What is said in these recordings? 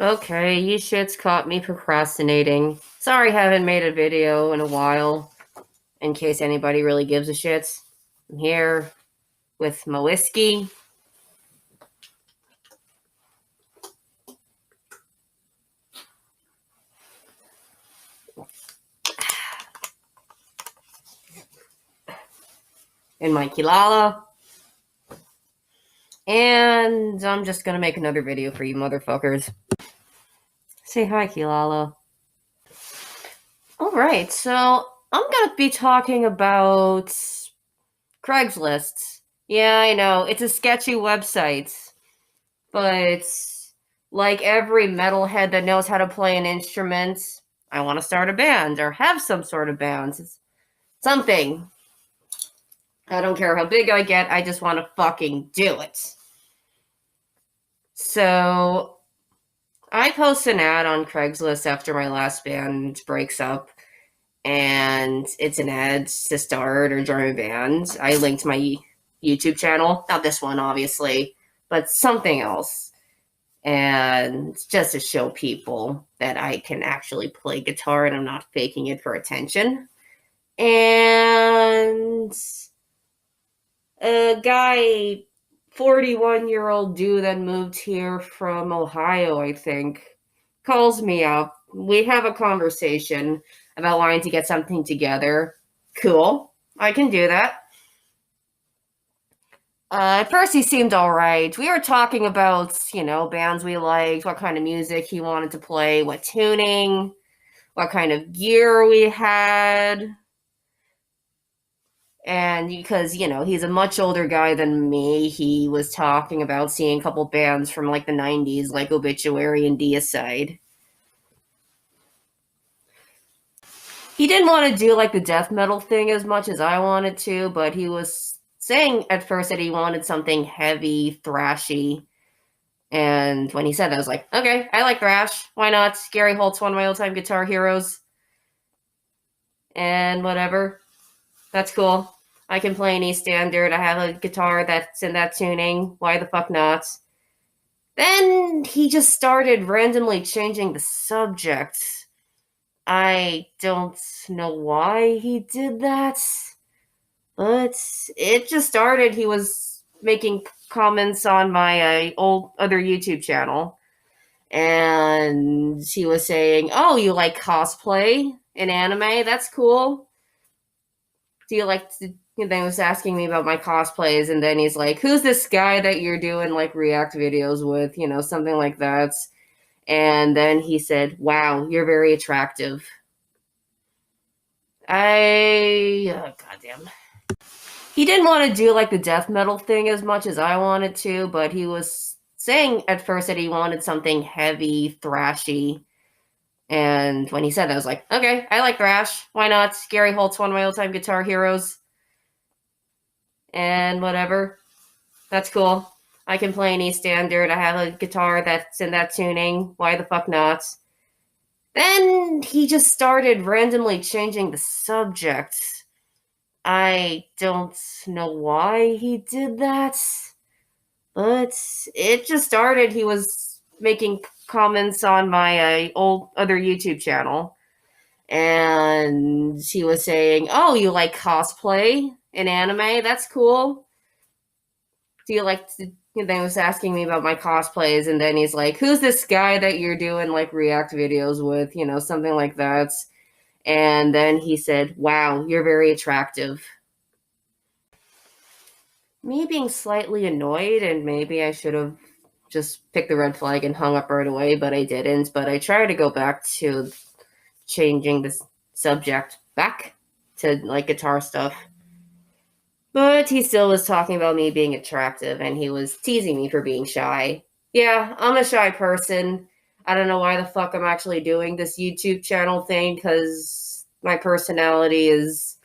Okay, you shits caught me procrastinating. Sorry, haven't made a video in a while. In case anybody really gives a shit. I'm here with my whiskey. And my Kilala. And I'm just gonna make another video for you motherfuckers. Say hi, Kilala. Alright, so I'm gonna be talking about Craigslist. Yeah, I know, it's a sketchy website. But like every metalhead that knows how to play an instrument, I want to start a band or have some sort of band. It's something. I don't care how big I get, I just want to fucking do it. So I post an ad on Craigslist after my last band breaks up, and it's an ad to start or join a band. I linked my YouTube channel, not this one obviously, but something else. And just to show people that I can actually play guitar and I'm not faking it for attention. And a guy, 41-year-old dude that moved here from Ohio, I think, calls me up. We have a conversation about wanting to get something together. Cool. I can do that. At first he seemed alright. We were talking about, bands we liked, what kind of music he wanted to play, what tuning, what kind of gear we had. And because, he's a much older guy than me, he was talking about seeing a couple bands from like the 90s, like Obituary and Deicide. He didn't want to do like the death metal thing as much as I wanted to, but he was saying at first that he wanted something heavy, thrashy. And when he said that, I was like, okay, I like thrash. Why not? Gary Holt's one of my old-time guitar heroes. And whatever. That's cool. I can play an E standard. I have a guitar that's in that tuning. Why the fuck not? Then he just started randomly changing the subject. I don't know why he did that. But it just started. He was making comments on my other YouTube channel. And he was saying, oh, you like cosplay and anime? That's cool. Do you like to... And then he was asking me about my cosplays, and then he's like, who's this guy that you're doing like react videos with? Something like that. And then he said, wow, you're very attractive. Goddamn. He didn't want to do like the death metal thing as much as I wanted to, but he was saying at first that he wanted something heavy, thrashy. And when he said that, I was like, okay, I like thrash. Why not? Gary Holt's one of my old-time guitar heroes. And whatever. That's cool. I can play an E standard. I have a guitar that's in that tuning. Why the fuck not? Then he just started randomly changing the subject. I don't know why he did that. But it just started. He was making comments on my other YouTube channel. And he was saying, oh, you like cosplay and anime? That's cool. Do you like to... And then he was asking me about my cosplays, and then he's like, who's this guy that you're doing like react videos with? Something like that. And then he said, wow, you're very attractive. Me being slightly annoyed, and maybe I should have just picked the red flag and hung up right away, but I didn't. But I tried to go back to changing the subject back to like guitar stuff. But he still was talking about me being attractive, and he was teasing me for being shy. Yeah, I'm a shy person. I don't know why the fuck I'm actually doing this YouTube channel thing, because my personality is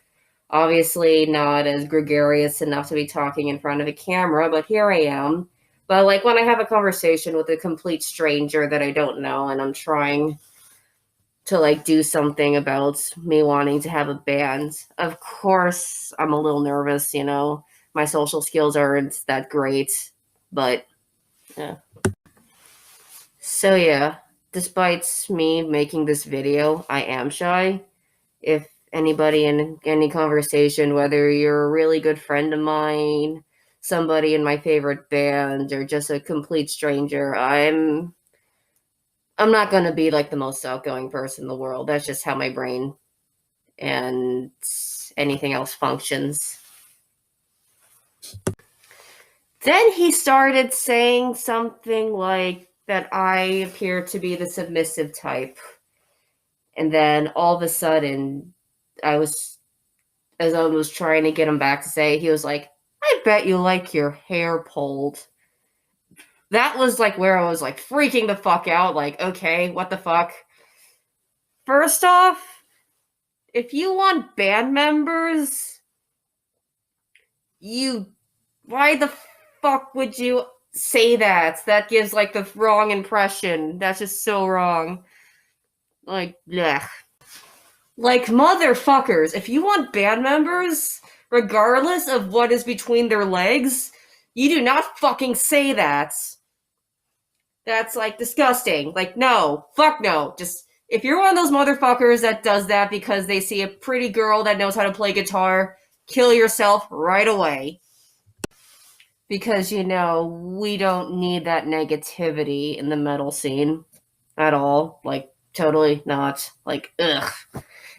Obviously not as gregarious enough to be talking in front of a camera, but here I am. But like when I have a conversation with a complete stranger that I don't know and I'm trying to like do something about me wanting to have a band, of course I'm a little nervous, you know. My social skills aren't that great, but yeah. So yeah, despite me making this video, I am shy. If anybody in any conversation, whether you're a really good friend of mine, somebody in my favorite band, or just a complete stranger, I'm not gonna be like the most outgoing person in the world. That's just how my brain and anything else functions. Then he started saying something like that I appear to be the submissive type. And then all of a sudden, I was, as I was trying to get him back to say, he was like, I bet you like your hair pulled. That was like where I was like freaking the fuck out. Like, okay, what the fuck? First off, if you want band members, why the fuck would you say that? That gives like the wrong impression. That's just so wrong. Like, blech. Like, motherfuckers, if you want band members, regardless of what is between their legs, you do not fucking say that. That's, like, disgusting. Like, no. Fuck no. Just, if you're one of those motherfuckers that does that because they see a pretty girl that knows how to play guitar, kill yourself right away. Because, you know, we don't need that negativity in the metal scene at all. Like, totally not. Like, ugh.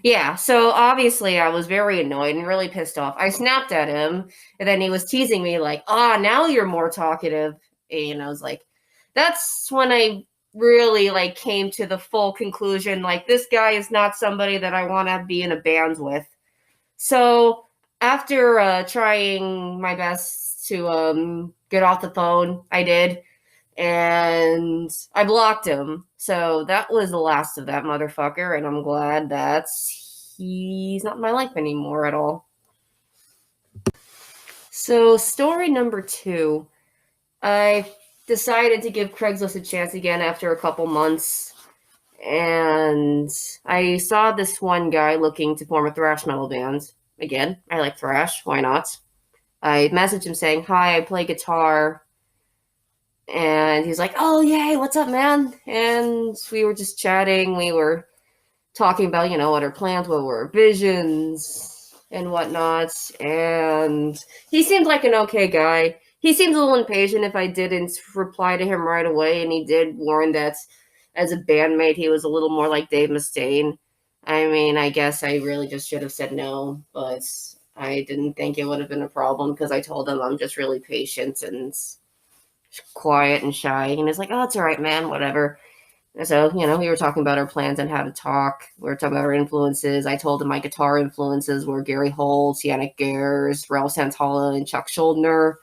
Yeah, so obviously I was very annoyed and really pissed off. I snapped at him, and then he was teasing me like, now you're more talkative. And I was like, that's when I really like came to the full conclusion, like, this guy is not somebody that I want to be in a band with. So after trying my best to get off the phone, I did, and I blocked him. So that was the last of that motherfucker, and I'm glad that he's not in my life anymore at all. So story number 2, I decided to give Craigslist a chance again after a couple months, and I saw this one guy looking to form a thrash metal band. Again, I like thrash, why not? I messaged him saying, hi, I play guitar. And he's like, oh, yay, what's up, man? And we were just chatting. We were talking about, you know, what our plans were, what were our visions and whatnot. And he seemed like an okay guy. He seemed a little impatient if I didn't reply to him right away. And he did warn that as a bandmate, he was a little more like Dave Mustaine. I mean, I guess I really just should have said no, but I didn't think it would have been a problem because I told him I'm just really patient and quiet and shy. And he's like, oh, it's all right, man, whatever. And so, you know, we were talking about our plans and how to talk. We were talking about our influences. I told him my guitar influences were Gary Holt, Yannick Gers, Ralph Santalla, and Chuck Schuldiner.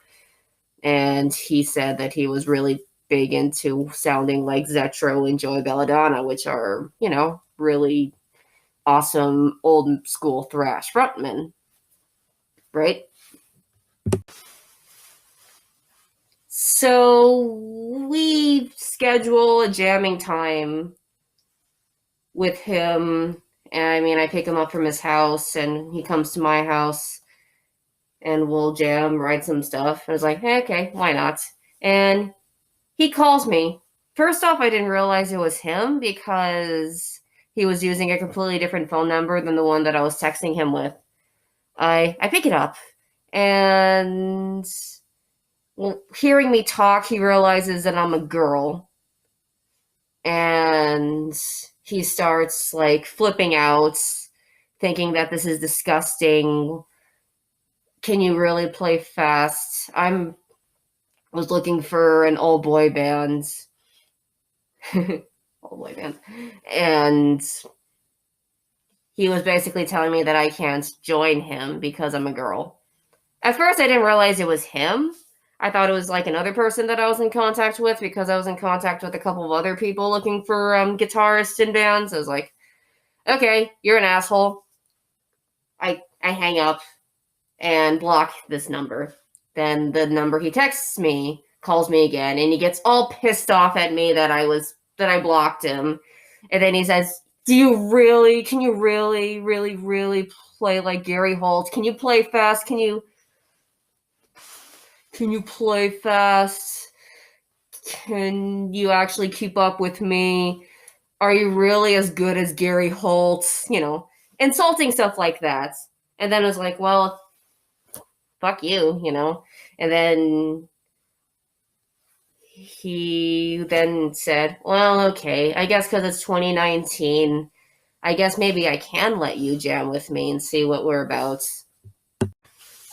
And he said that he was really big into sounding like Zetro and Joey Belladonna, which are, you know, really awesome old school thrash frontmen, right? So we schedule a jamming time with him. And I mean, I pick him up from his house and he comes to my house and we'll jam, write some stuff. I was like, hey, okay, why not? And he calls me. First off, I didn't realize it was him because he was using a completely different phone number than the one that I was texting him with. I pick it up, and well, hearing me talk, he realizes that I'm a girl. And he starts like flipping out, thinking that this is disgusting. Can you really play fast? Was looking for an all boy band. All boy band. And he was basically telling me that I can't join him because I'm a girl. At first, I didn't realize it was him. I thought it was like another person that I was in contact with because I was in contact with a couple of other people looking for guitarists in bands. I was like, okay, you're an asshole. I I hang up and block this number. Then the number he texts me calls me again, and he gets all pissed off at me that I blocked him. And then he says, can you really play like Gary Holt? Can you play fast? Can you play fast? Can you actually keep up with me? Are you really as good as Gary Holt? Insulting stuff like that. And then it was like, well, fuck you. And then he then said, well, okay, I guess because it's 2019, I guess maybe I can let you jam with me and see what we're about.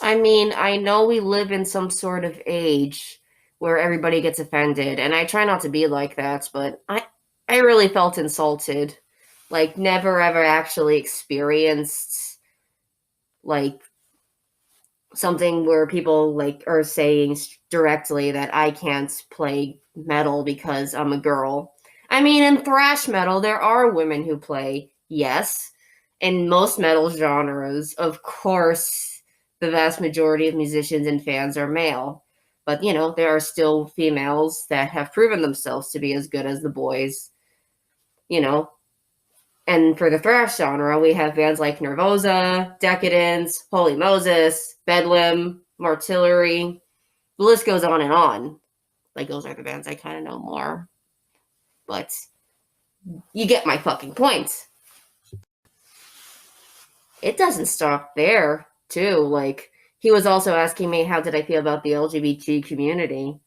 I mean, I know we live in some sort of age where everybody gets offended, and I try not to be like that, but I really felt insulted. Like, never ever actually experienced, like, something where people, like, are saying directly that I can't play metal because I'm a girl. I mean, in thrash metal, there are women who play, yes. In most metal genres, of course, the vast majority of musicians and fans are male. But, there are still females that have proven themselves to be as good as the boys, you know. And for the thrash genre, we have bands like Nervosa, Decadence, Holy Moses, Bedlam, Martillery. The list goes on and on. Like, those are the bands I kind of know more. But you get my fucking point. It doesn't stop there, too. Like, he was also asking me how did I feel about the LGBT community.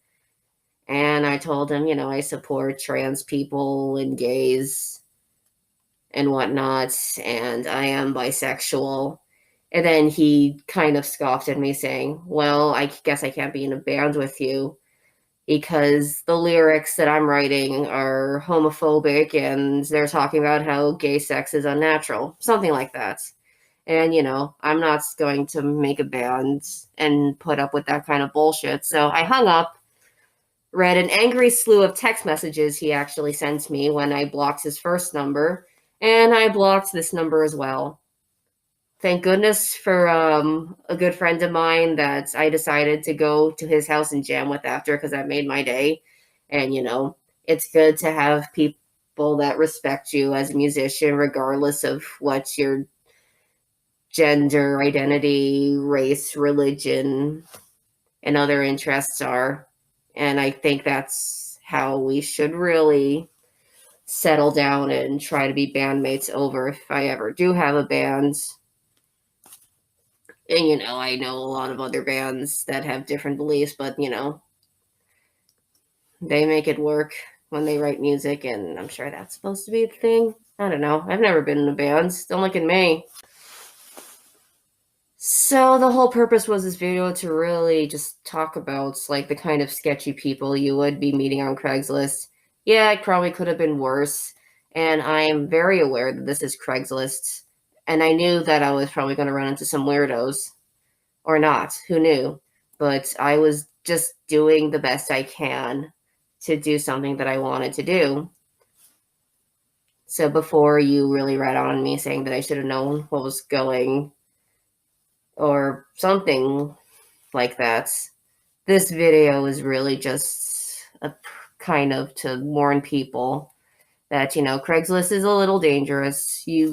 And I told him, I support trans people and gays and whatnot, and I am bisexual. And then he kind of scoffed at me, saying, well, I guess I can't be in a band with you because the lyrics that I'm writing are homophobic and they're talking about how gay sex is unnatural, something like that. And, I'm not going to make a band and put up with that kind of bullshit. So I hung up, read an angry slew of text messages he actually sent me when I blocked his first number, and I blocked this number as well. Thank goodness for a good friend of mine that I decided to go to his house and jam with after, because that made my day. And, it's good to have people that respect you as a musician, regardless of what your gender, identity, race, religion, and other interests are. And I think that's how we should really settle down and try to be bandmates over if I ever do have a band. And, I know a lot of other bands that have different beliefs, but, they make it work when they write music, and I'm sure that's supposed to be a thing. I don't know. I've never been in a band. Don't look at me. So the whole purpose was this video to really just talk about, like, the kind of sketchy people you would be meeting on Craigslist. Yeah, it probably could have been worse, and I am very aware that this is Craigslist, and I knew that I was probably going to run into some weirdos. Or not, who knew? But I was just doing the best I can to do something that I wanted to do. So before you really rat on me saying that I should have known what was going or something like that, this video is really just a kind of to warn people that, Craigslist is a little dangerous. You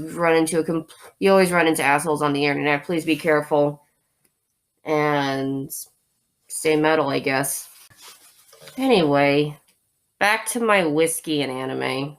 always run into assholes on the internet. Please be careful and stay metal, I guess. Anyway, back to my whiskey and anime.